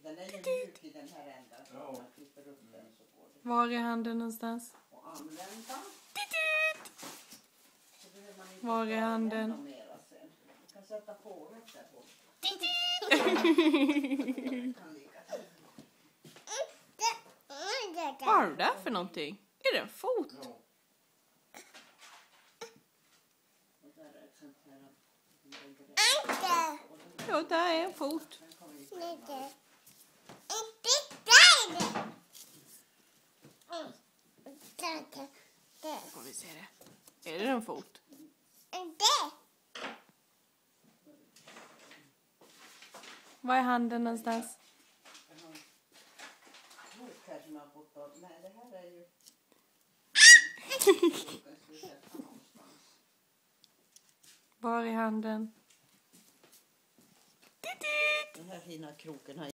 Den är ju mjuk i den här änden. Så man klipper upp den så går det. Var är handen någonstans? Och använda. Så behöver man inte Var är handen? Mera sen. Du kan sätta på rätt där borta. Vad har du där för någonting? Är det en fot? Ja, där är en fot. Får vi se det. Är det en fot? Var är handen någonstans? Nej, det här är ju... Var är handen? Den här fina kroken har